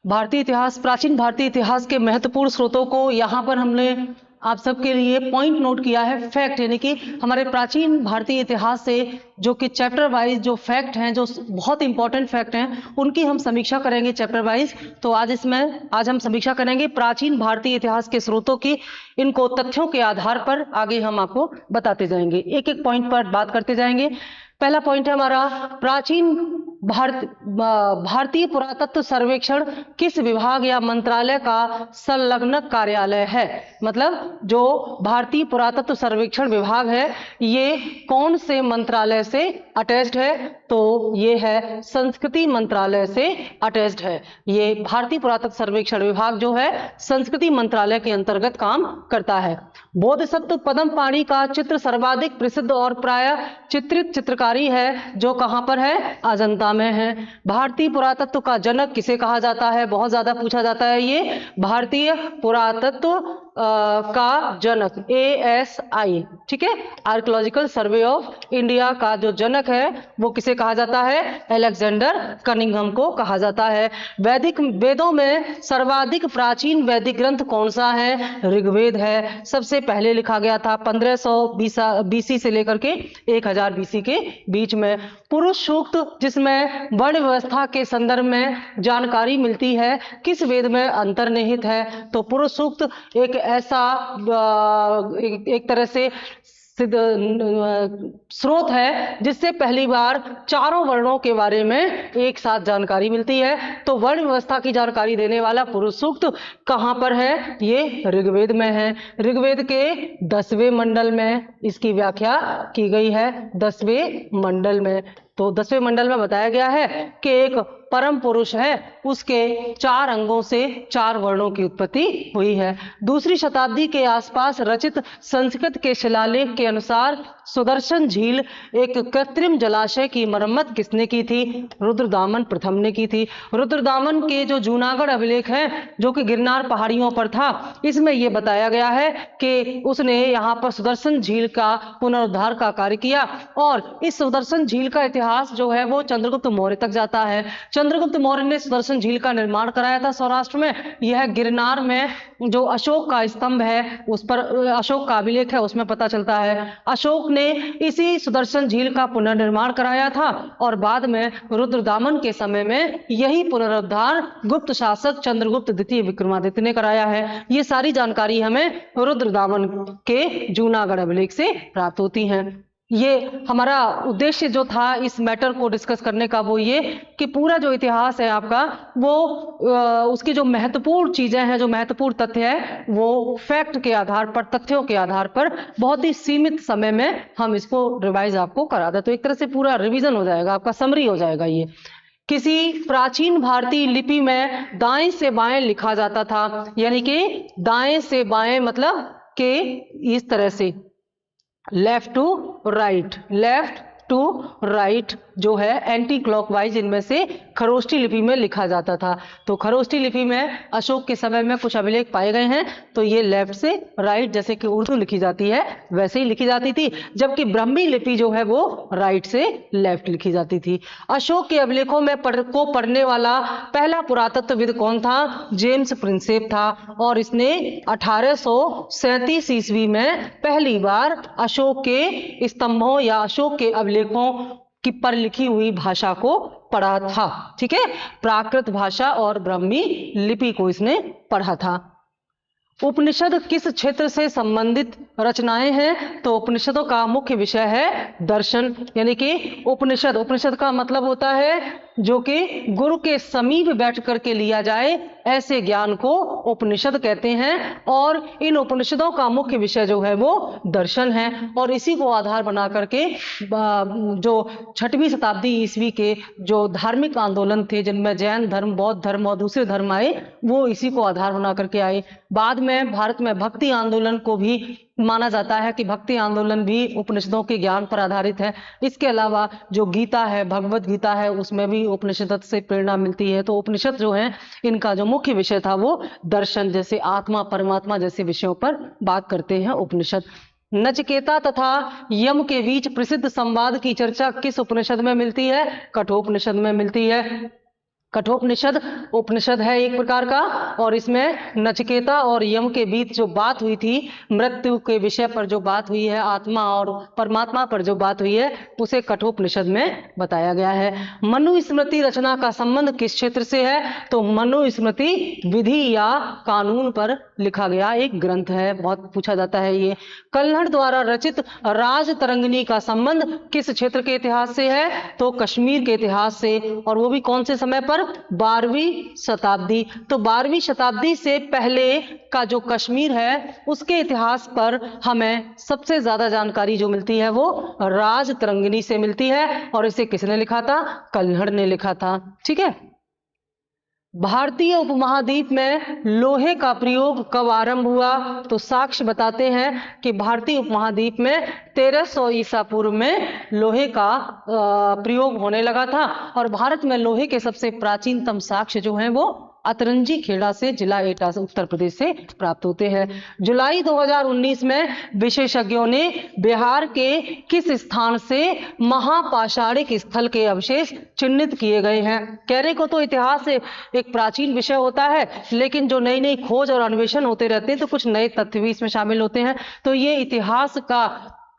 भारतीय इतिहास, प्राचीन भारतीय इतिहास के महत्वपूर्ण स्रोतों को यहाँ पर हमने आप सबके लिए पॉइंट नोट किया है। फैक्ट यानी कि हमारे प्राचीन भारतीय इतिहास से जो कि चैप्टर वाइज जो फैक्ट हैं, जो बहुत इंपॉर्टेंट फैक्ट हैं, उनकी हम समीक्षा करेंगे चैप्टर वाइज। तो आज हम समीक्षा करेंगे प्राचीन भारतीय इतिहास के स्रोतों की। इनको तथ्यों के आधार पर आगे हम आपको बताते जाएंगे, एक एक पॉइंट पर बात करते जाएंगे। पहला पॉइंट है हमारा, प्राचीन भारतीय पुरातत्व सर्वेक्षण किस विभाग या मंत्रालय का संलग्न कार्यालय है। मतलब जो भारतीय पुरातत्व सर्वेक्षण विभाग है, ये कौन से मंत्रालय से अटैच्ड है? तो ये है संस्कृति मंत्रालय से अटैच्ड है। ये भारतीय पुरातत्व सर्वेक्षण विभाग जो है संस्कृति मंत्रालय के अंतर्गत काम करता है। बोधिसत्व पद्मपाणि का चित्र सर्वाधिक प्रसिद्ध और प्राय चित्रित चित्रकारी है जो कहां पर है? अजंता में है। भारतीय पुरातत्व का जनक किसे कहा जाता है? बहुत ज्यादा पूछा जाता है ये। भारतीय पुरातत्व का जनक ASI, ठीक है, आर्कियोलॉजिकल सर्वे ऑफ इंडिया का जो जनक है वो किसे कहा जाता है? अलेक्जेंडर कनिंघम को कहा जाता है। वैदिक वेदों में सर्वाधिक प्राचीन वैदिक ग्रंथ कौन सा है? ऋग्वेद है। सबसे पहले लिखा गया था 1500 BC से लेकर के 1000 BC के बीच में। पुरुष सूक्त जिसमें वर्ण व्यवस्था के संदर्भ में जानकारी मिलती है, किस वेद में अंतर्निहित है? तो पुरुष सूक्त एक ऐसा एक तरह से सिद्ध स्रोत है जिससे पहली बार चारों वर्णों के बारे में एक साथ जानकारी मिलती है। तो वर्ण व्यवस्था की जानकारी देने वाला पुरुष सूक्त कहां पर है? ये ऋग्वेद में है। ऋग्वेद के 10वें मंडल में इसकी व्याख्या की गई है। 10वें मंडल में, तो 10वें मंडल में बताया गया है कि एक परम पुरुष है, उसके 4 अंगों से 4 वर्णों की उत्पत्ति हुई है। दूसरी शताब्दी के आसपास रचित संस्कृत के शिलालेख के अनुसार सुदर्शन झील एक कृत्रिम जलाशय की मरम्मत किसने की थी? रुद्रदामन प्रथम ने की थी। रुद्रदामन के जो जूनागढ़ अभिलेख है जो कि गिरनार पहाड़ियों पर था, इसमें यह बताया गया है कि उसने यहाँ पर सुदर्शन झील का पुनरुद्धार का कार्य किया। और इस सुदर्शन झील का इतिहास जो है वो चंद्रगुप्त मौर्य तक जाता है। चंद्रगुप्त मौर्य ने सुदर्शन झील का निर्माण कराया था सौराष्ट्र में। यह गिरनार में जो अशोक का स्तंभ है उस पर अशोक का अभिलेख है, उसमें पता चलता है अशोक ने इसी सुदर्शन झील का पुनर्निर्माण कराया था। और बाद में रुद्रदामन के समय में यही पुनरुद्धार गुप्त शासक चंद्रगुप्त द्वितीय विक्रमादित्य ने कराया है। ये सारी जानकारी हमें रुद्रदामन के जूनागढ़ अभिलेख से प्राप्त होती है। ये हमारा उद्देश्य जो था इस मैटर को डिस्कस करने का वो ये कि पूरा जो इतिहास है आपका वो उसकी जो महत्वपूर्ण चीजें हैं, जो महत्वपूर्ण तथ्य है, वो फैक्ट के आधार पर, तथ्यों के आधार पर बहुत ही सीमित समय में हम इसको रिवाइज आपको करा दें। तो एक तरह से पूरा रिवीजन हो जाएगा, आपका समरी हो जाएगा। ये किसी प्राचीन भारतीय लिपि में दाएं से बाएं लिखा जाता था, यानी कि दाएं से बाएं मतलब कि इस तरह से left to right, left to right जो है एंटी क्लॉकवाइज, इनमें से खरोष्टी लिपि में लिखा जाता था। तो खरोष्टी लिपि में अशोक के समय में कुछ अभिलेख पाए गए हैं, तो ये लेफ्ट से राइट, जैसे कि उर्दू लिखी जाती है वैसे ही लिखी जाती थी, जबकि ब्राह्मी लिपि जो है वो राइट से लेफ्ट लिखी जाती थी। अशोक के अभिलेखों में को पढ़ने वाला पहला पुरातत्वविद कौन था? जेम्स प्रिंसेप था। और इसने 1837 ईस्वी में पहली बार अशोक के स्तंभों या अशोक के अभिलेखों की पर लिखी हुई भाषा को पढ़ा था। ठीक है, प्राकृत भाषा और ब्राह्मी लिपि को इसने पढ़ा था। उपनिषद किस क्षेत्र से संबंधित रचनाएं हैं? तो उपनिषदों का मुख्य विषय है दर्शन, यानी कि उपनिषद का मतलब होता है जो कि गुरु के समीप बैठ करके लिया जाए, ऐसे ज्ञान को उपनिषद कहते हैं। और इन उपनिषदों का मुख्य विषय जो है वो दर्शन है। और इसी को आधार बना करके जो 6वीं शताब्दी ईस्वी के जो धार्मिक आंदोलन थे, जिनमें जैन धर्म, बौद्ध धर्म और दूसरे धर्म आए, वो इसी को आधार बना करके आए। बाद में भारत में भक्ति आंदोलन को भी माना जाता है कि भक्ति आंदोलन भी उपनिषदों के ज्ञान पर आधारित है। इसके अलावा जो गीता है, भगवत गीता है, उसमें भी उपनिषद से प्रेरणा मिलती है। तो उपनिषद जो है इनका जो मुख्य विषय था वो दर्शन, जैसे आत्मा परमात्मा जैसे विषयों पर बात करते हैं उपनिषद। नचिकेता तथा यम के बीच प्रसिद्ध संवाद की चर्चा किस उपनिषद में मिलती है? कठोपनिषद में मिलती है। कठोपनिषद उपनिषद है एक प्रकार का, और इसमें नचिकेता और यम के बीच जो बात हुई थी, मृत्यु के विषय पर जो बात हुई है, आत्मा और परमात्मा पर जो बात हुई है, उसे कठोपनिषद में बताया गया है। मनुस्मृति रचना का संबंध किस क्षेत्र से है? तो मनुस्मृति विधि या कानून पर लिखा गया एक ग्रंथ है, बहुत पूछा जाता है ये। कल्हड़ द्वारा रचित राजतरंगिणी का संबंध किस क्षेत्र के इतिहास से है? तो कश्मीर के इतिहास से, और वो भी कौन से समय पर? 12वीं शताब्दी। तो 12वीं शताब्दी से पहले का जो कश्मीर है उसके इतिहास पर हमें सबसे ज्यादा जानकारी जो मिलती है वो राजतरंगिणी से मिलती है, और इसे किसने लिखा था? कल्हड़ ने लिखा था। ठीक है। भारतीय उपमहाद्वीप में लोहे का प्रयोग कब आरंभ हुआ? तो साक्ष्य बताते हैं कि भारतीय उपमहाद्वीप में 1300 ईसा पूर्व में लोहे का प्रयोग होने लगा था, और भारत में लोहे के सबसे प्राचीनतम साक्ष्य जो हैं वो अतरंजी खेड़ा से, जिला एटा से, उत्तर प्रदेश से प्राप्त होते हैं। जुलाई 2019 में विशेषज्ञों ने बिहार के किस स्थान से महापाषाणिक स्थल के अवशेष चिन्हित किए गए हैं? कहने को तो इतिहास एक प्राचीन विषय होता है, लेकिन जो नई नई खोज और अन्वेषण होते रहते हैं तो कुछ नए तथ्य भी इसमें शामिल होते हैं। तो ये इतिहास का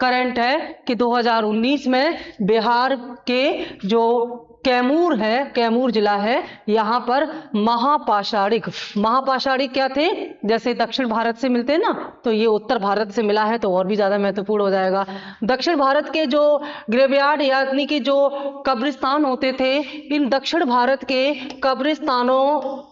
करंट है कि 2019 में बिहार के जो कैमूर है, कैमूर जिला है, यहाँ पर महापाषाणिक क्या थे? जैसे दक्षिण भारत से मिलते हैं ना, तो ये उत्तर भारत से मिला है, तो और भी ज्यादा महत्वपूर्ण हो जाएगा। दक्षिण भारत के जो ग्रेवयार्ड यानी कि जो कब्रिस्तान होते थे, इन दक्षिण भारत के कब्रिस्तानों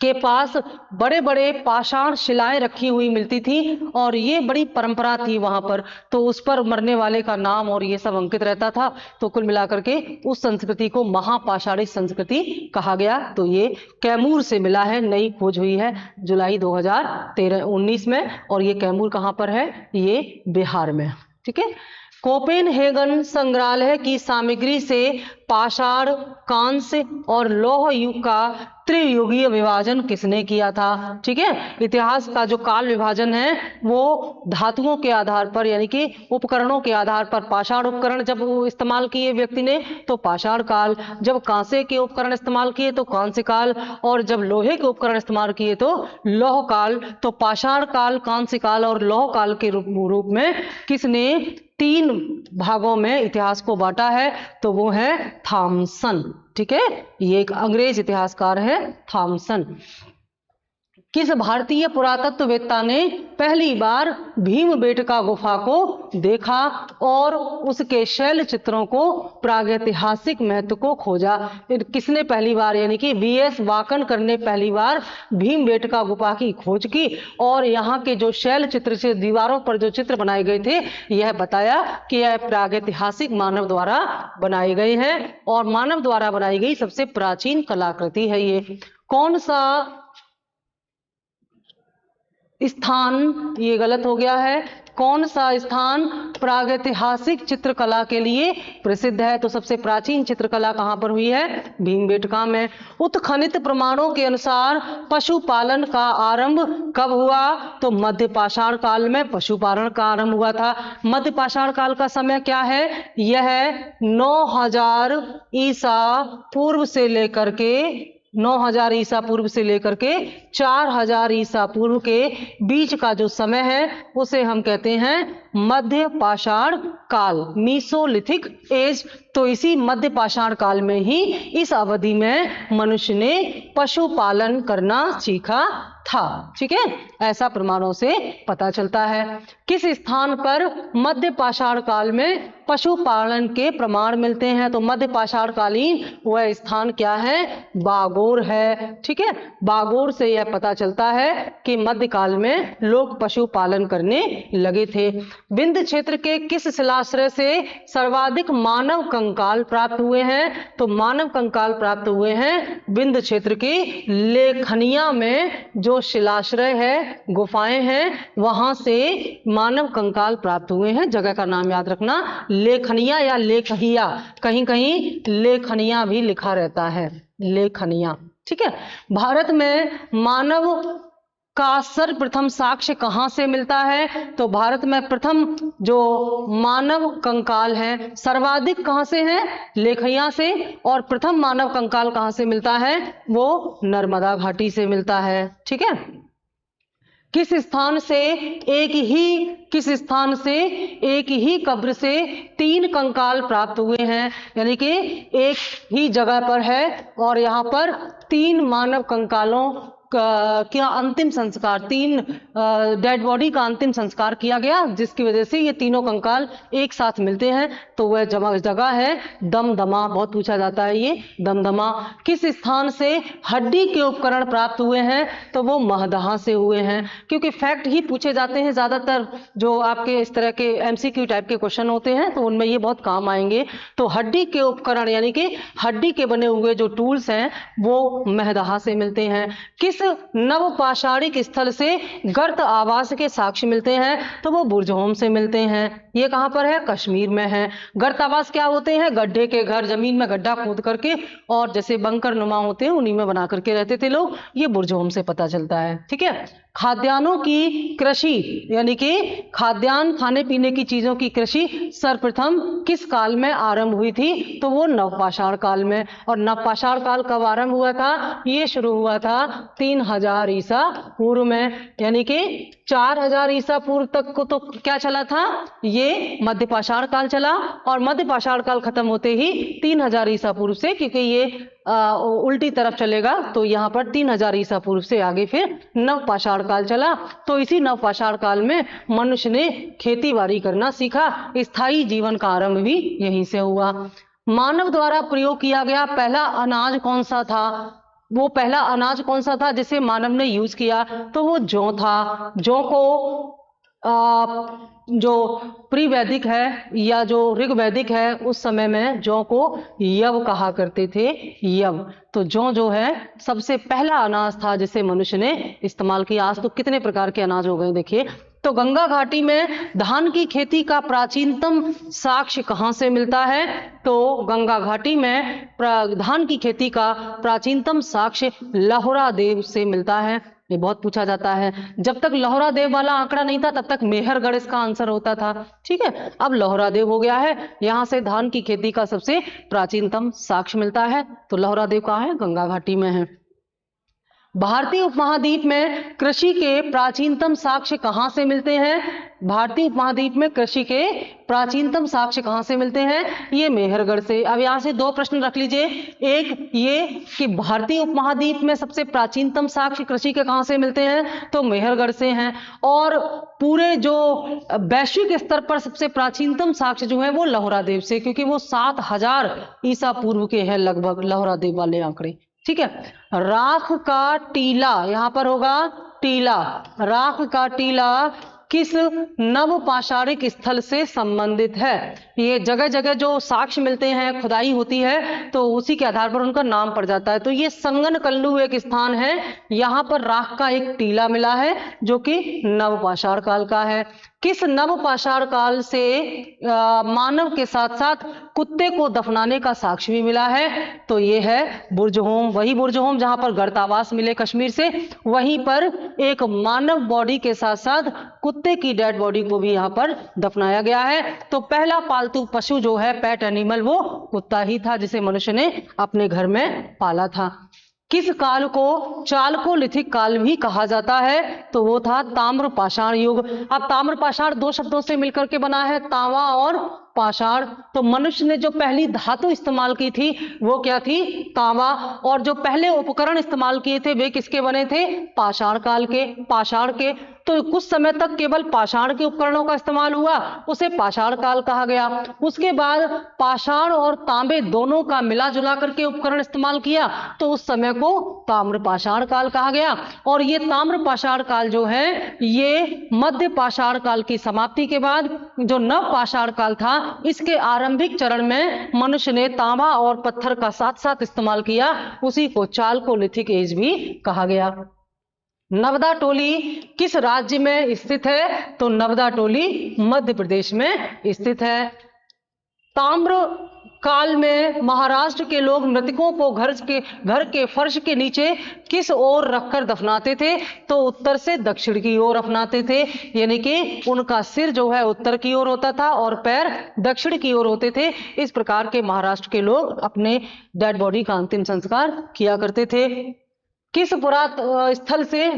के पास बड़े बड़े पाषाण शिलाएं रखी हुई मिलती थी, और ये बड़ी परंपरा थी वहां पर, तो उस पर मरने वाले का नाम और ये सब अंकित रहता था। तो कुल मिलाकर के उस संस्कृति को महापाषाणिक संस्कृति कहा गया। तो ये कैमूर से मिला है, नई खोज हुई है जुलाई 2019 में, और ये कैमूर कहाँ पर है? ये बिहार में। ठीक है। कोपेनहेगन संग्रहालय की सामग्री से पाषाण, कांस्य और लौह युग का त्रियुगीय विभाजन किसने किया था? ठीक है। इतिहास का जो काल विभाजन है वो धातुओं के आधार पर, यानी कि उपकरणों के आधार पर, पाषाण उपकरण जब इस्तेमाल किए व्यक्ति ने तो पाषाण काल, जब कांसे के उपकरण इस्तेमाल किए तो कांस्य काल, और जब लोहे के उपकरण इस्तेमाल किए तो लौह काल। तो पाषाण काल, कांस्य काल और लौह काल के रूप में किसने 3 भागों में इतिहास को बांटा है? तो वो है थॉमसन। ठीक है। ये एक अंग्रेज इतिहासकार है थॉमसन। किस भारतीय पुरातत्ववेत्ता ने पहली बार भीमबेटका गुफा को देखा और उसके शैल चित्रों को प्रागैतिहासिक महत्व को खोजा? किसने पहली बार, यानी कि वीएस वाकनकर ने पहली बार भीमबेटका गुफा की खोज की, और यहाँ के जो शैल चित्र से दीवारों पर जो चित्र बनाए गए थे, यह बताया कि यह प्रागैतिहासिक मानव द्वारा बनाए गए हैं, और मानव द्वारा बनाई गई सबसे प्राचीन कलाकृति है ये। कौन सा स्थान, ये गलत हो गया है, कौन सा स्थान प्रागैतिहासिक चित्रकला के लिए प्रसिद्ध है? तो सबसे प्राचीन चित्रकला कहां पर हुई है? भीमबेटका में। उत्खनित प्रमाणों के अनुसार पशुपालन का आरंभ कब हुआ? तो मध्य पाषाण काल में पशुपालन का आरंभ हुआ था। मध्य पाषाण काल का समय क्या है? यह 9000 ईसा पूर्व से लेकर के 9000 ईसा पूर्व से लेकर के 4000 ईसा पूर्व के बीच का जो समय है उसे हम कहते हैं मध्य पाषाण काल, मीसोलिथिक एज। तो इसी मध्य पाषाण काल में ही इस अवधि में मनुष्य ने पशुपालन करना सीखा था। ठीक है, ऐसा प्रमाणों से पता चलता है। किस स्थान पर मध्य पाषाण काल में पशुपालन के प्रमाण मिलते हैं? तो मध्य पाषाण कालीन वह स्थान क्या है? बागोर है। ठीक है, बागोर से यह पता चलता है कि मध्यकाल में लोग पशुपालन करने लगे थे। विंध्य क्षेत्र के किस शिलाश्रय से सर्वाधिक मानव कंकाल प्राप्त हुए हैं? तो मानव कंकाल प्राप्त हुए हैं विंध्य क्षेत्र के लेखनिया में जो शिलाश्रय है, गुफाएं हैं, वहां से मानव कंकाल प्राप्त हुए हैं। जगह का नाम याद रखना, लेखनिया या लेखहिया, कहीं कहीं लेखनिया भी लिखा रहता है, लेखनिया। ठीक है, भारत में मानव का सर्वप्रथम साक्ष्य कहां से मिलता है? तो भारत में प्रथम जो मानव कंकाल है सर्वाधिक कहां से है? लेखैया से। और प्रथम मानव कंकाल कहां से मिलता है? वो नर्मदा घाटी से मिलता है। ठीक है। किस स्थान से एक ही कब्र से 3 कंकाल प्राप्त हुए हैं? यानी कि एक ही जगह पर है और यहां पर 3 मानव कंकालों क्या अंतिम संस्कार, 3 डेड बॉडी का अंतिम संस्कार किया गया, जिसकी वजह से ये तीनों कंकाल एक साथ मिलते हैं। तो वह जगह है दमदमा। बहुत पूछा जाता है ये दमदमा। किस स्थान से हड्डी के उपकरण प्राप्त हुए हैं? तो वो महदहा से हुए हैं। क्योंकि फैक्ट ही पूछे जाते हैं ज्यादातर, जो आपके इस तरह के एमसीक्यू टाइप के क्वेश्चन होते हैं तो उनमें ये बहुत काम आएंगे। तो हड्डी के उपकरण यानी कि हड्डी के बने हुए जो टूल्स हैं वो महदहा से मिलते हैं। किस नवपाषाणिक स्थल से गर्त आवास के साक्ष्य मिलते हैं? तो वो बुर्जहोम से मिलते हैं। ये कहां पर है? कश्मीर में है। गर्त आवास क्या होते हैं? गड्ढे के घर, जमीन में गड्ढा खोद करके और जैसे बंकर नुमा होते हैं उन्हीं में बना करके रहते थे लोग। ये बुर्जहोम से पता चलता है। ठीक है। खाद्यान्नों की कृषि यानी कि खाद्यान्न खाने पीने की चीजों की कृषि सर्वप्रथम किस काल में आरंभ हुई थी? तो वो नवपाषाण काल में। और नवपाषाण काल कब आरंभ हुआ था? ये शुरू हुआ था 3000 ईसा पूर्व में। यानी कि 4000 ईसा पूर्व तक को तो क्या चला था? ये मध्यपाषाण काल चला और मध्यपाषाण काल खत्म होते ही 3000 ईसा पूर्व से, क्योंकि ये उल्टी तरफ चलेगा तो यहाँ पर 3000 ईसा पूर्व से आगे फिर नवपाषाण काल चला। तो इसी नवपाषाण काल में मनुष्य ने खेती बाड़ी करना सीखा। स्थायी जीवन का आरंभ भी यहीं से हुआ। मानव द्वारा प्रयोग किया गया पहला अनाज कौन सा था? वो पहला अनाज कौन सा था जिसे मानव ने यूज किया? तो वो जौ था। जौ को जो प्री वैदिक है या जो ऋग वैदिक है उस समय में जौ को यव कहा करते थे। यव। तो जौ जो है सबसे पहला अनाज था जिसे मनुष्य ने इस्तेमाल किया। आज तो कितने प्रकार के अनाज हो गए देखिए। तो गंगा घाटी में धान की खेती का प्राचीनतम साक्ष्य कहां से मिलता है? तो गंगा घाटी में धान की खेती का प्राचीनतम साक्ष्य लहोरा देव से मिलता है। ये बहुत पूछा जाता है। जब तक लहोरा देव वाला आंकड़ा नहीं था तब तक मेहरगढ़ इसका आंसर होता था। ठीक है। अब लहोरा देव हो गया है। यहां से धान की खेती का सबसे प्राचीनतम साक्ष्य मिलता है। तो लहोरा देव कहाँ है? गंगा घाटी में है। भारतीय उपमहाद्वीप में कृषि के प्राचीनतम साक्ष्य कहां से मिलते हैं? भारतीय उपमहाद्वीप में कृषि के प्राचीनतम साक्ष्य कहां से मिलते हैं? ये मेहरगढ़ से। अब यहां से 2 प्रश्न रख लीजिए। एक ये कि भारतीय उपमहाद्वीप में सबसे प्राचीनतम साक्ष्य कृषि के कहां से मिलते हैं? तो मेहरगढ़ से हैं। और पूरे जो वैश्विक स्तर पर सबसे प्राचीनतम साक्ष्य जो है वो लहोरा देव से, क्योंकि वो 7000 ईसा पूर्व के हैं लगभग लहोरा देव वाले आंकड़े। ठीक है। राख का टीला, यहां पर होगा टीला। राख का टीला किस नवपाषाणिक स्थल से संबंधित है? ये जगह जगह जो साक्ष्य मिलते हैं, खुदाई होती है तो उसी के आधार पर उनका नाम पड़ जाता है। तो ये संगनकल्लू एक स्थान है। यहाँ पर राख का एक टीला मिला है जो कि नवपाषाण काल का है। किस नवपाषाण काल से मानव के साथ साथ कुत्ते को दफनाने का साक्ष्य भी मिला है? तो ये है बुर्जहोम। वही बुर्जहोम जहां पर गर्तावास मिले कश्मीर से, वहीं पर एक मानव बॉडी के साथ साथ कुत्ते की डेड बॉडी को भी यहाँ पर दफनाया गया है। तो पहला पालतू पशु जो है, पेट एनिमल, वो कुत्ता ही था जिसे मनुष्य ने अपने घर में पाला था। किस काल को चालकोलिथिक काल भी कहा जाता है? तो वो था ताम्रपाषाण युग। अब ताम्रपाषाण 2 शब्दों से मिलकर के बना है, तांबा और पाषाण। तो मनुष्य ने जो पहली धातु इस्तेमाल की थी वो क्या थी? तांबा। और जो पहले उपकरण इस्तेमाल किए थे वे किसके बने थे? पाषाण काल के, पाषाण के। तो कुछ समय तक केवल पाषाण के उपकरणों का इस्तेमाल हुआ, उसे पाषाण काल कहा गया। उसके बाद पाषाण और तांबे दोनों का मिला जुला करके उपकरण इस्तेमाल किया तो उस समय को ताम्रपाषाण काल कहा गया। और ये ताम्रपाषाण काल जो है ये मध्य पाषाण काल की समाप्ति के बाद जो नवपाषाण काल था, इसके आरंभिक चरण में मनुष्य ने तांबा और पत्थर का साथ साथ इस्तेमाल किया, उसी को चालकोलिथिक एज भी कहा गया। नवदा टोली किस राज्य में स्थित है? तो नवदा टोली मध्य प्रदेश में स्थित है। ताम्र काल में महाराष्ट्र के लोग मृतकों को घर के फर्श के नीचे किस ओर रखकर दफनाते थे? तो उत्तर से दक्षिण की ओर अपनाते थे, यानी कि उनका सिर जो है उत्तर की ओर होता था और पैर दक्षिण की ओर होते थे। इस प्रकार के महाराष्ट्र के लोग अपने डेड बॉडी का अंतिम संस्कार किया करते थे। किस पुरातन स्थल से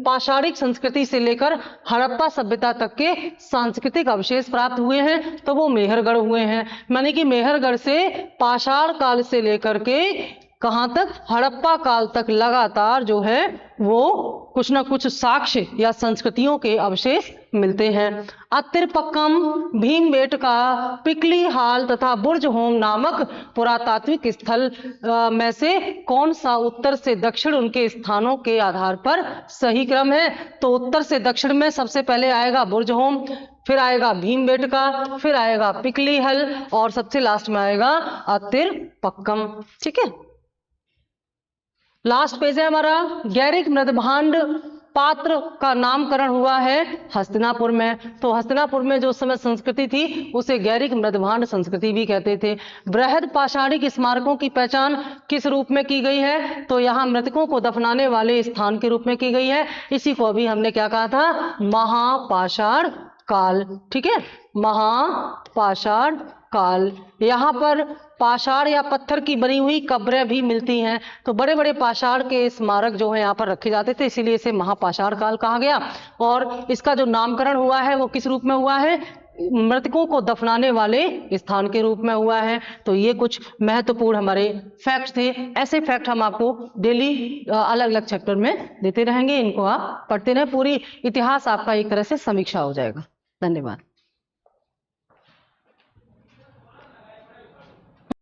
पाषाणिक संस्कृति से लेकर हड़प्पा सभ्यता तक के सांस्कृतिक अवशेष प्राप्त हुए हैं? तो वो मेहरगढ़ हुए हैं। माने कि मेहरगढ़ से पाषाण काल से लेकर के कहां तक? हड़प्पा काल तक लगातार जो है वो कुछ ना कुछ साक्ष्य या संस्कृतियों के अवशेष मिलते हैं। अत्तिरपक्कम, भीमबेटका, पिकली हाल तथा बुर्ज होम नामक पुरातात्विक स्थल में से कौन सा उत्तर से दक्षिण उनके स्थानों के आधार पर सही क्रम है? तो उत्तर से दक्षिण में सबसे पहले आएगा बुर्ज होम, फिर आएगा भीमबेटका, फिर आएगा पिकली हल और सबसे लास्ट में आएगा अत्तिरपक्कम। ठीक है, लास्ट पेज है हमारा। गैरिक मृदभांड पात्र का नामकरण हुआ है हस्तिनापुर में। तो हस्तिनापुर में जो समय संस्कृति थी उसे गैरिक मृदभांड संस्कृति भी कहते थे। बृहद पाषाणिक स्मारकों की पहचान किस रूप में की गई है? तो यहाँ मृतकों को दफनाने वाले स्थान के रूप में की गई है। इसी को अभी हमने क्या कहा था? महापाषाण काल। ठीक है, महापाषाण काल। यहाँ पर पाषाण या पत्थर की बनी हुई कब्रें भी मिलती हैं। तो बड़े बड़े पाषाण के स्मारक जो है यहाँ पर रखे जाते थे, इसीलिए इसे महापाषाण काल कहा गया। और इसका जो नामकरण हुआ है वो किस रूप में हुआ है? मृतकों को दफनाने वाले स्थान के रूप में हुआ है। तो ये कुछ महत्वपूर्ण हमारे फैक्ट थे। ऐसे फैक्ट हम आपको डेली अलग अलग चैप्टर में देते रहेंगे। इनको आप पढ़ते रहें, पूरी इतिहास आपका एक तरह से समीक्षा हो जाएगा। धन्यवाद।